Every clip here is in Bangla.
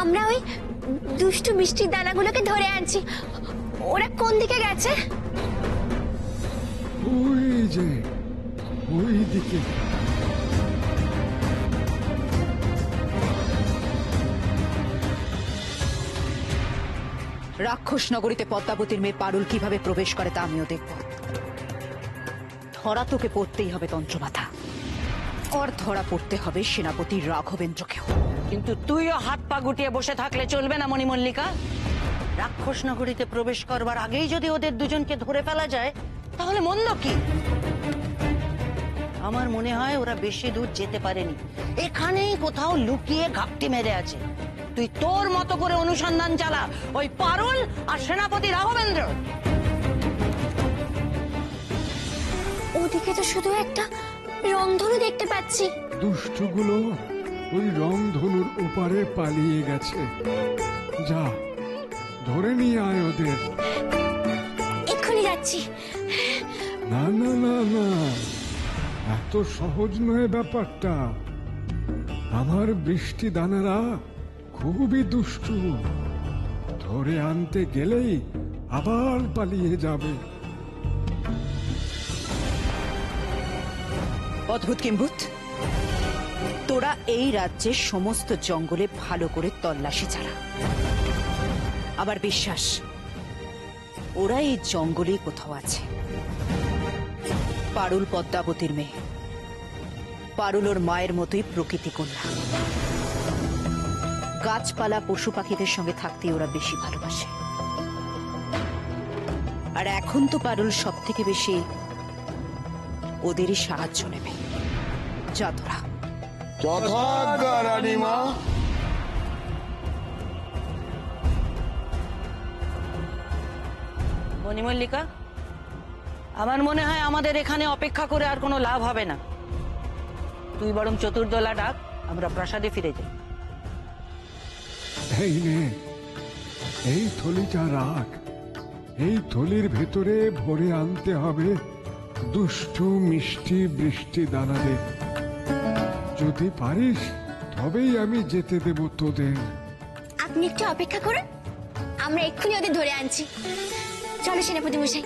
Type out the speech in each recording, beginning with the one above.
আমরা ওই দুষ্টু মিষ্টির দানাগুলোকে ধরে আনছি। ওরা কোন দিকে গেছে? ওই যে ওই দিকে। রাক্ষস নগরীতে পদ্মাবতীর মেয়ে পারুল কিভাবে প্রবেশ করে তা আমিও দেখব। ধরা তোকে পড়তেই হবে তন্ত্রমাথা, আর ধরা পড়তে হবে সেনাপতি রাঘবেন্দ্রকেও। কিন্তু তুইও হাত পা গুটিয়ে বসে থাকলে চলবে না মণিমল্লিকা। রাক্ষস নগরীতে প্রবেশ করবার আগেই যদি ওদের দুজনকে ধরে ফেলা যায় তাহলে মন্দ কি? আমার মনে হয় ওরা বেশি দূর যেতে পারেনি, এখানেই কোথাও লুকিয়ে ঘাপটি মেরে আছে। তুই তোর মতো করে অনুসন্ধান চালা ওই পারুল আর সেনাপতি রাঘবেন্দ্র। ওদিকে তো শুধু একটা রংধনু দেখতে পাচ্ছি। দুষ্টগুলো ওই রংধনুর ওপারে পালিয়ে গেছে। যা, ধরে নিয়ে আয় ওদের। এক্ষুনি যাচ্ছি। না না না না, এত সহজ নয় ব্যাপারটা। আমার বৃষ্টি দানারা খুবই দুষ্টু, ধরে আনতে গেলেই আবার পালিয়ে যাবে। অদ্ভুত কিম্ভূত, তোরা এই রাজ্যের সমস্ত জঙ্গলে ভালো করে তল্লাশি চালা। আমার বিশ্বাস ওরা এই জঙ্গলেই কোথাও আছে। পারুল পদ্মাবতীর মেয়ে, পারুল ওর মায়ের মতোই প্রকৃতি কন্যা। গাছপালা পশু পাখিদের সঙ্গে থাকতে ওরা বেশি ভালোবাসে। আর এখন তো পারুল সব থেকে বেশি ওদেরই সাহায্য নেবে। যা তোরা। যথাজ্ঞা রানীমা। মণিমল্লিকা, আমার মনে হয় আমাদের এখানে অপেক্ষা করে আর কোনো লাভ হবে না। তুই বরং চতুর্দলা ডাক, আমরা প্রাসাদে ফিরে যাই। এই নে, এই থলিটা রাখ। এই থলির ভেতরে ভরে আনতে হবে দুষ্টু মিষ্টি বৃষ্টি দানাদের। যদি পারিস তবেই আমি যেতে দেব তোদের। আপনি একটু অপেক্ষা করুন, আমরা এক্ষুনি ওদের ধরে আনছি। চলো সেনাপতি মশাই,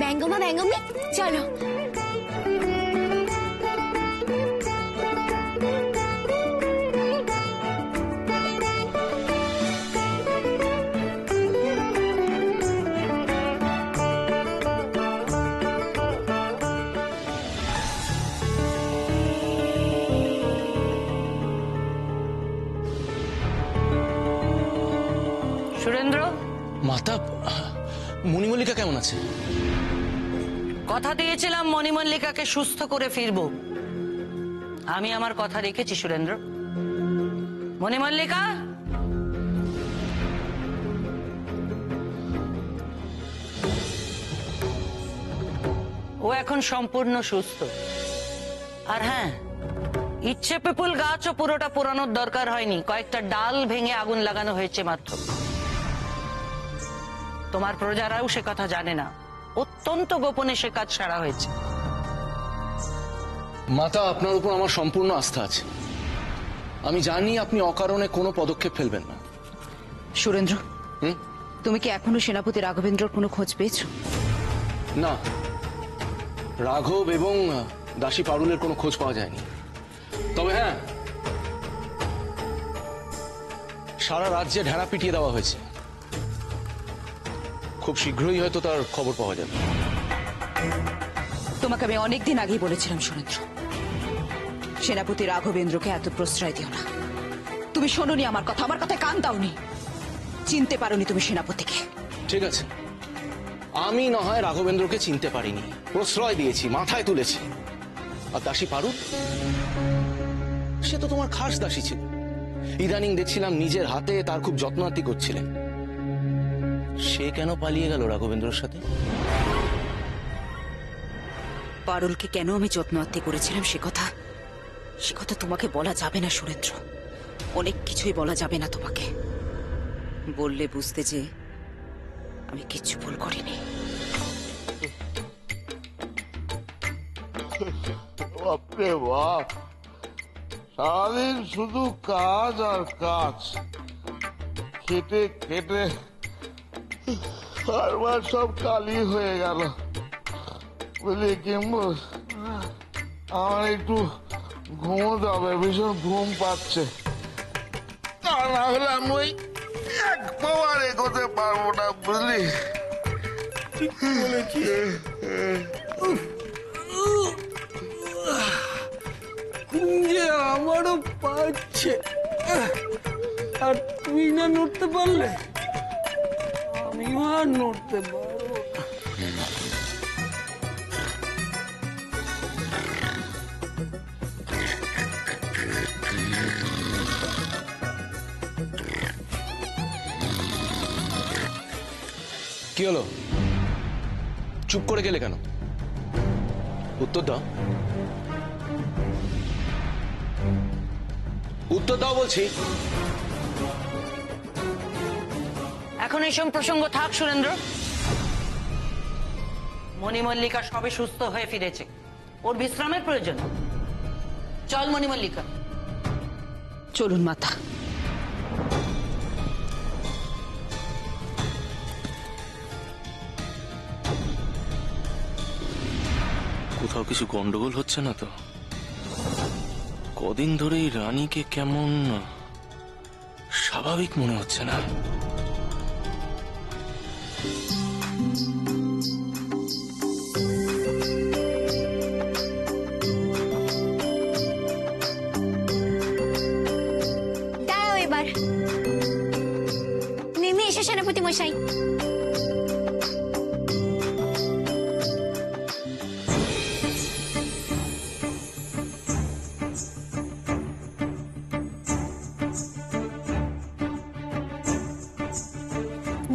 ব্যঙ্গমা ব্যঙ্গমী, চলো। সুরেন্দ্র, মাতা, মণিমল্লিকা কেমন আছে? কথা দিয়েছিলাম মণিমল্লিকাকে সুস্থ করে ফিরবো। আমি আমার কথা রেখেছি সুরেন্দ্র। মণিমল্লিকা, ও এখন সম্পূর্ণ সুস্থ। আর হ্যাঁ, ইচ্ছে পিপুল গাছও পুরোটা পোড়ানোর দরকার হয়নি, কয়েকটা ডাল ভেঙে আগুন লাগানো হয়েছে মাত্র। তোমার প্রজারাও সে কথা জানে না, অত্যন্ত গোপনে সে কাজ সারা হয়েছে। মাতা, আপনার উপর আমার সম্পূর্ণ আস্থা আছে। আমি জানি আপনি অকারণে কোনো পদক্ষেপ ফেলবেন না। সুরেন্দ্র, তুমি কি এখনো সেনাপতি রাঘবেন্দ্রর কোনো খোঁজ পেয়েছো? না, রাঘব এবং দাসী পারুলের কোনো খোঁজ পাওয়া যায়নি। তবে হ্যাঁ, সারা রাজ্যে ঢেড়া পিটিয়ে দেওয়া হয়েছে। খুব শীঘ্রই হয়তো তার খবর পাওয়া যাবে। তোমাকে আমি অনেকদিন আগেই বলেছিলাম সুরেন্দ্র, সেনাপতি রাঘবেন্দ্রকে এত প্রশ্রয় দিও না। তুমি শোনোনি আমার কথা, আমার কথায় কান দাওনি, চিনতে পারোনি তুমি সেনাপতিকে। ঠিক আছে, আমি না হয় রাঘবেন্দ্রকে চিনতে পারিনি, প্রশ্রয় দিয়েছি, মাথায় তুলেছি। আর দাসী পারুল, সে তো তোমার খাস দাসী ছিল। ইদানিং দেখছিলাম নিজের হাতে তার খুব যত্নার্থী করছিলেন। সে কেন পালিয়ে গেল রাঘবেন্দ্রর সাথে? পারুলকে কেন আমি যত্নার্থী করেছিলাম সে কথা তোমাকে বলা যাবে না সুরেন্দ্র। অনেক কিছুই বলা যাবে না তোমাকে। বললে বুঝতে যে আমি কিচ্ছু ভুল করিনি। বাপরে বাপ, সারাদিন শুধু কাজ আর কাজ। খেটে খেটে বারবার সব কালি হয়ে গেল। বুঝলি কিম্বু, আমার একটু ঘুমোতে হবে, ভীষণ ঘুম পাচ্ছে। তা না হলে আমি ওই এক পাও আর এগোতে পারবো না, বুঝলি? যে আমারও পাচ্ছে, আর তুই না নড়তে পারলে আমিও আর নড়তে পারবো না। কি হলো? চুপ করে গেলে কেন? উত্তর দাও, উত্তর দাও বলছি। এখন এইসব প্রসঙ্গ থাক সুরেন্দ্র। মণিমল্লিকা সবে সুস্থ হয়ে ফিরেছে, ওর বিশ্রামের প্রয়োজন। চল মণিমল্লিকা। চলুন মাতা। কোথাও কিছু গন্ডগোল হচ্ছে না তো? কদিন ধরেই রানীকে কেমন স্বাভাবিক মনে হচ্ছে না। দাঁড়াও, এবার নেমে এসো সেনাপতি মশাই।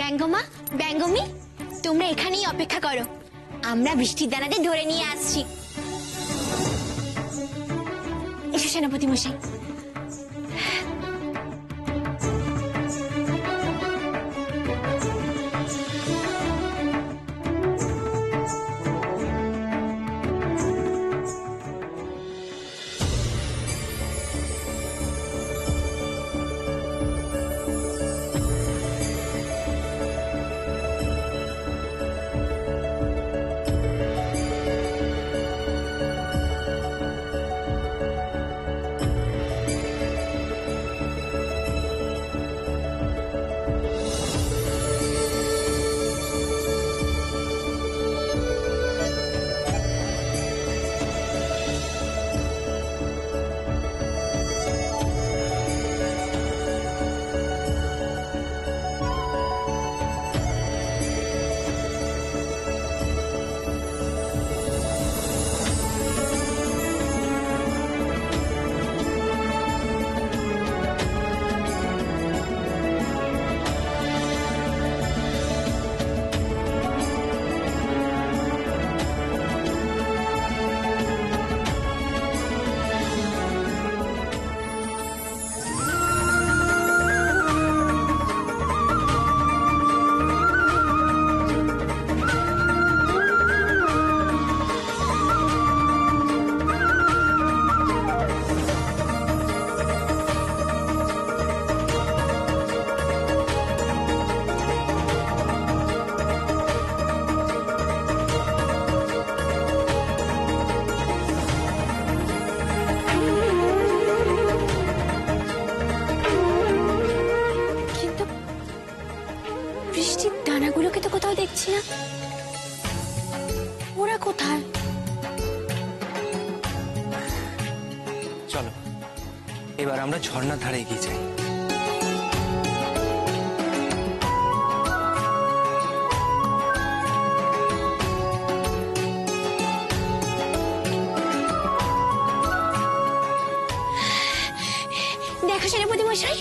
ব্যঙ্গমা, ব্যঙ্গমি, তোমরা এখানেই অপেক্ষা করো, আমরা বৃষ্টির দানাদের ধরে নিয়ে আসছি। এসো সেনাপতি মশাই। দানাগুলোকে তো কোথাও দেখছি না, ওরা কোথায়? চলো এবার আমরা ঝর্ণার ধারে এগিয়ে যাই। দেখো সেনাপতি মশাই,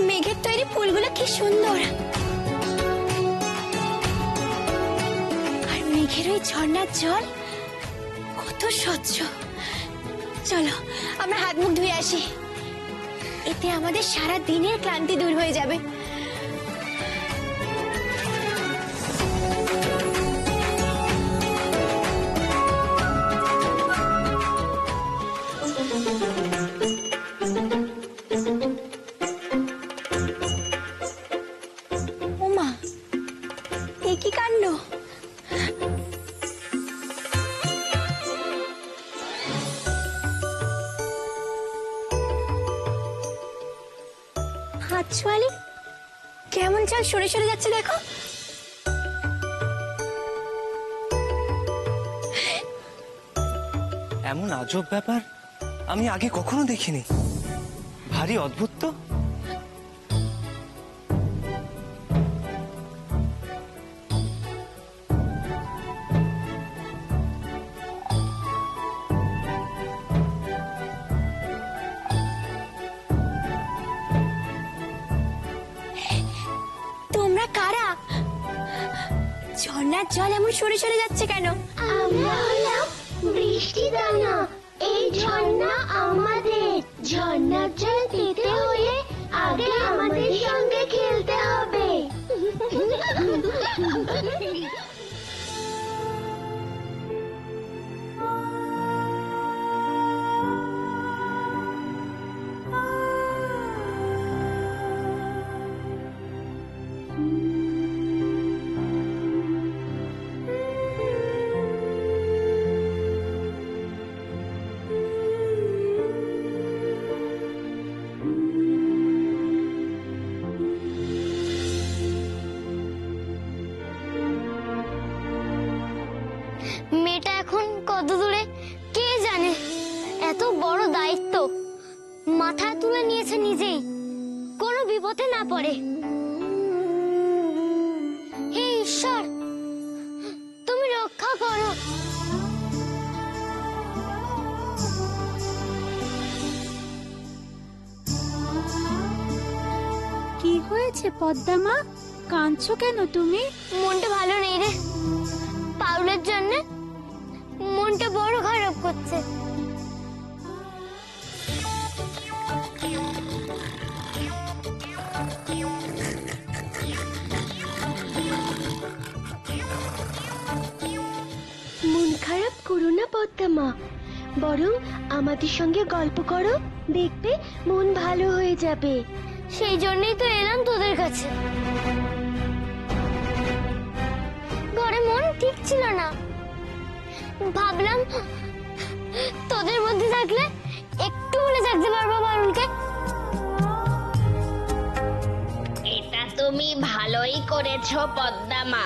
মেঘের তৈরি ফুলগুলো কি সুন্দর, আর মেঘের ওই ঝর্ণার জল কত স্বচ্ছ। চলো আমরা হাত মুখ ধুয়ে আসি, এতে আমাদের সারা দিনের ক্লান্তি দূর হয়ে যাবে। হাত ছোঁয়ালে কেমন জল সরে সরে যাচ্ছে দেখো। এমন আজব ব্যাপার আমি আগে কখনো দেখিনি, ভারী অদ্ভুত তো। তোমরা কারা? ঝর্ণার জল এমন সরে সরে যাচ্ছে কেন? আমরা হলাম বৃষ্টি দানা। এই ঝর্ণা আমাদের। ঝর্ণার জল পেতে হলে আগে আমাদের সঙ্গে খেলতে হবে। মেয়েটা এখন কত দূরে কে জানে। এত বড় দায়িত্ব মাথায় তুলে নিয়েছে নিজেই, কোনো বিপদে না পড়ে। হে ঈশ্বর, তুমি রক্ষা করো। কি হয়েছে পদ্মা মা, কাঁদছো কেন তুমি? মনটা ভালো নেই রে, পাউলের জন্য মনটা বড় খারাপ করছে। মন খারাপ করো না পদ্মা মা, বরং আমাদের সঙ্গে গল্প করো, দেখবে মন ভালো হয়ে যাবে। সেই জন্যই তো এলাম তোদের কাছে। ঘরে মন ঠিক ছিল না, ভাবলাম তোদের মধ্যে থাকলে একটু বলে থাকতে পারবো বারুলকে। এটা তুমি ভালোই করেছো পদ্মা মা।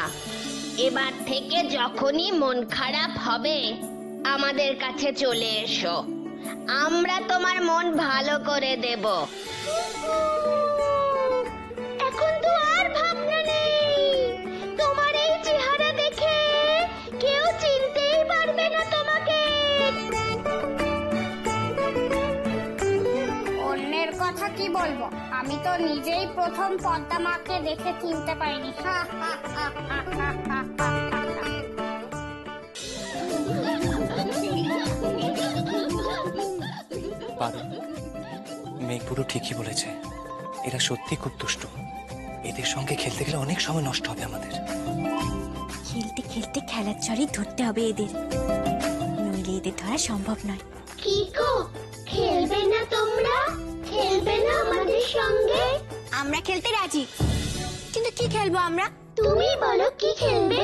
এবার থেকে যখনই মন খারাপ হবে আমাদের কাছে চলে এসো, আমরা তোমার মন ভালো করে দেব। এখন তো আর ভাবনা নেই, তোমার এই চেহারা দেখে কেউ চিনতেই পারবে না তোমাকে। অন্যের কথা কি বলবো, আমি তো নিজেই প্রথম পদ্মা মাকে দেখে চিনতে পারিনি। পারুল, মেঘ পুরো ঠিকই বলেছে, এরা সত্যি খুব দুষ্ট। এদের সঙ্গে খেলতে গেলে অনেক সময় নষ্ট হবে আমাদের। খেলতে খেলতে খেলার চড়ে ধরতে হবে এদের, নইলে এদের ধরা সম্ভব নয়। কি গো, খেলবে না তোমরা? খেলবে না আমাদের সঙ্গে? আমরা খেলতে রাজি, কিন্তু কি খেলবো আমরা? তুমি বলো কি খেলবে?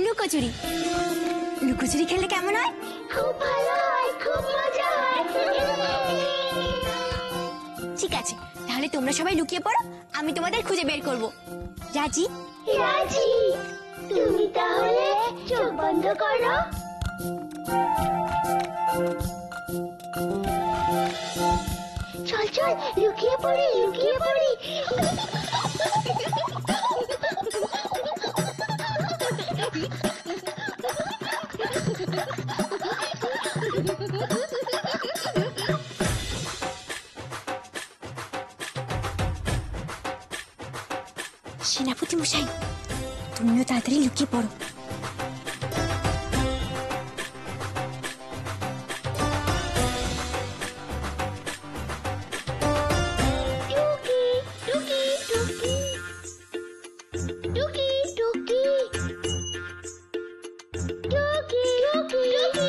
লুকোচুরি। লুকোচুরি খেললে কেমন হয়? খুব ভালো হয়, খুব মজা হয়। ঠিক আছে, তাহলে তোমরা সবাই লুকিয়ে পড়ো, আমি তোমাদের খুঁজে বের করব। রাজি? রাজি। তুমি তাহলে চোখ বন্ধ করো। চল চল, লুকিয়ে পড়ি, লুকিয়ে পড়ি। সেনাপতি মশাই, তুমিও তাড়াতাড়ি লুকিয়ে পড়ো। টুকি টুকি টুকি টুকি টুকি টুকি টুকি।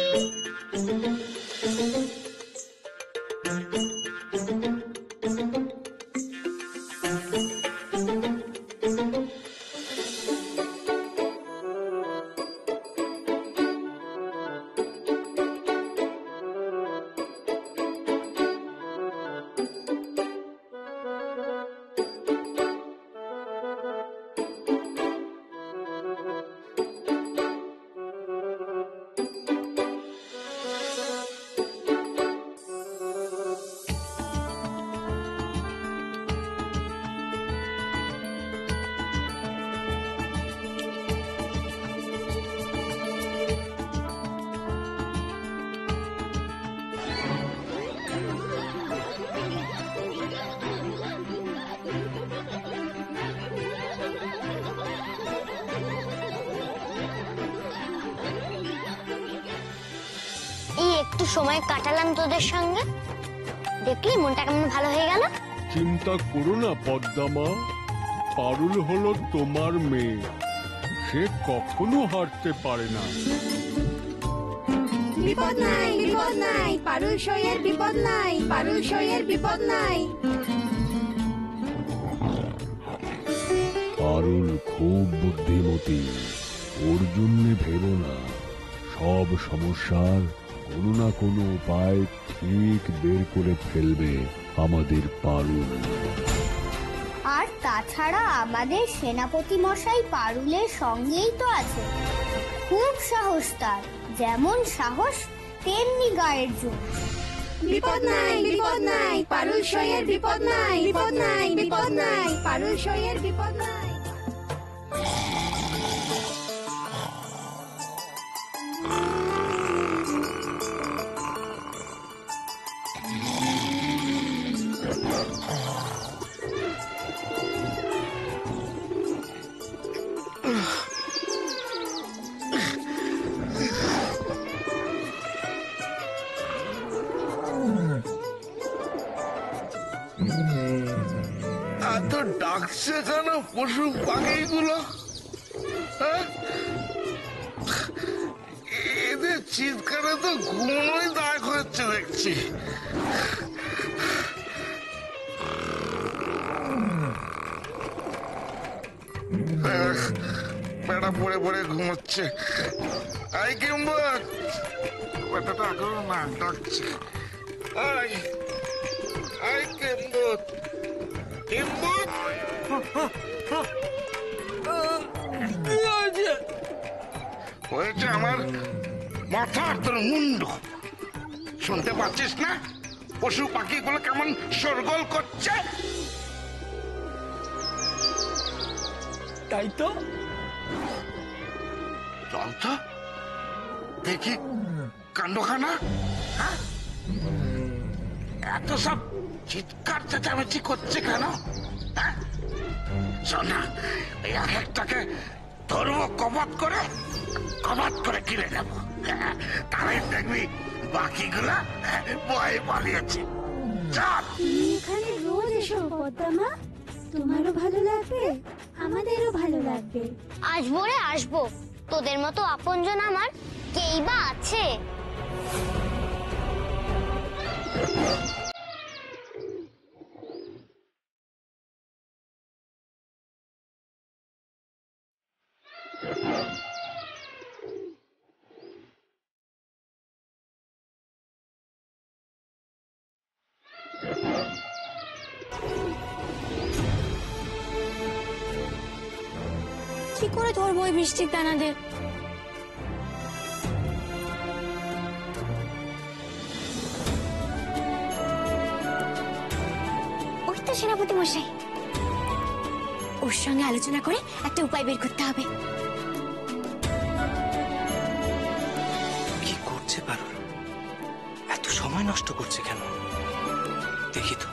সময় কাটালাম তোদের সঙ্গে, দেখলি মনটা কেমন ভালো হয়ে গেল। চিন্তা করো না পদ্মামা, পারুল হলো তোমার মেয়ে, সে কখনো হারতে পারে না। বিপদ নাই, বিপদ নাই, পারুল সইয়ের বিপদ নাই, পারুল সইয়ের বিপদ নাই। পারুল খুব বুদ্ধিমতী, ওর জন্যে ভেবো না। সব সমস্যার কোনো না কোনো উপায় ঠিক বের করে ফেলবে আমাদের পারুল। আর তাছাড়া আমাদের সেনাপতি মশাই পারুলের সঙ্গেই তো আছে, খুব সাহস তার, যেমন সাহস তেমনি গায়ের জোর। বিপদ নাই, বিপদ নাই, পারুল সইয়ের বিপদ নাই, বিপদ নাই, বিপদ নাই, পারুল সইয়ের বিপদ নাই। এত ডাকছে কেন পশু পাখিগুলো? হ্যাঁ, এদের চিৎকারে তো ঘুমোই দায় হচ্ছে দেখছি। বেড়া পড়ে পড়ে ঘুমোচ্ছে। আই কিংবা বেটাটা এখনো নাক ডাকছে। আই আই কিম্বত, কিম্বত, হয়েছে আমার মাথা আর তোর মুন্ড। শুনতে পাচ্ছিস না পশু পাখিগুলো কেমন শোরগোল করছে? তাই তো। চল তো দেখি কাণ্ডখানা। হ্যাঁ, এত সব চিৎকার চেঁচামেচি করছে কেন? হ্যাঁ, শোন না, এই এক একটাকে ধরবো কবাত করে কিনে নেবো। তারাই দেখবি বাকিগুলা ভয়ে পালিয়েছে। চল। এখানে রোজ এসো পদ্মা, তোমারও ভালো লাগবে, আমাদেরও ভালো লাগবে। আসবো রে আসবো, তোদের মতো আপনজন আমার কেই বা আছে। কি করে ধরবো ওই বৃষ্টির দানাদের? ওই তো সেনাপতি মশাই, ওর সঙ্গে আলোচনা করে একটা উপায় বের করতে হবে। কি করছে পারুল? এত সময় নষ্ট করছে কেন? দেখি তো।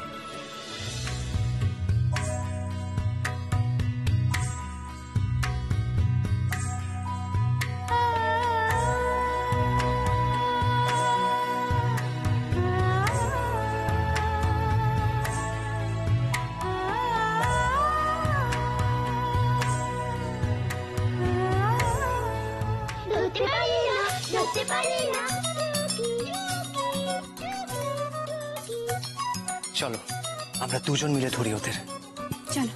চলো আমরা দুজন মিলে ধরি ওদের। চলো।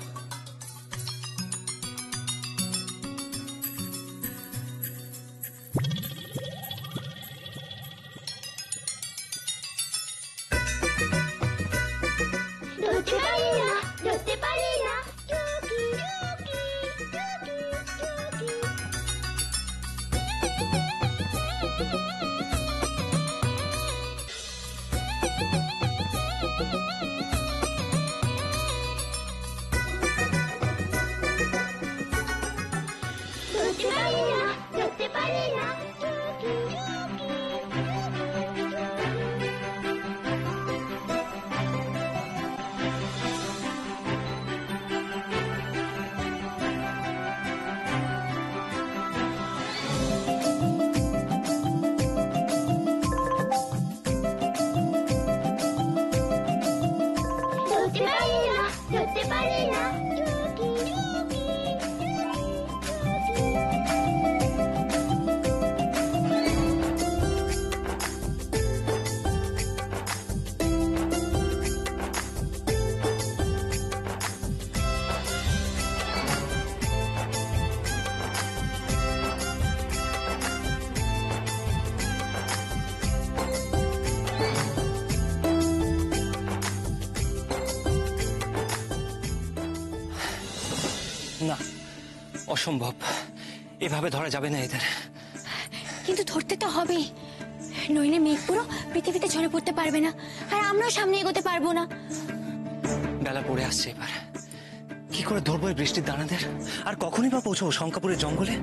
অসম্ভব, এভাবে ধরা যাবে না এদের। কিন্তু ধরতে তো হবে, নইলে মেঘ পুরো পৃথিবীতে ঝরে পড়তে পারবে না, আর আমরাও সামনে এগোতে পারবো না। বেলা পড়ে আসছে, এবার কি করে ধরবো এই বৃষ্টির দানাদের? আর কখনই বা পৌঁছবো শঙ্কাপুরের জঙ্গলে?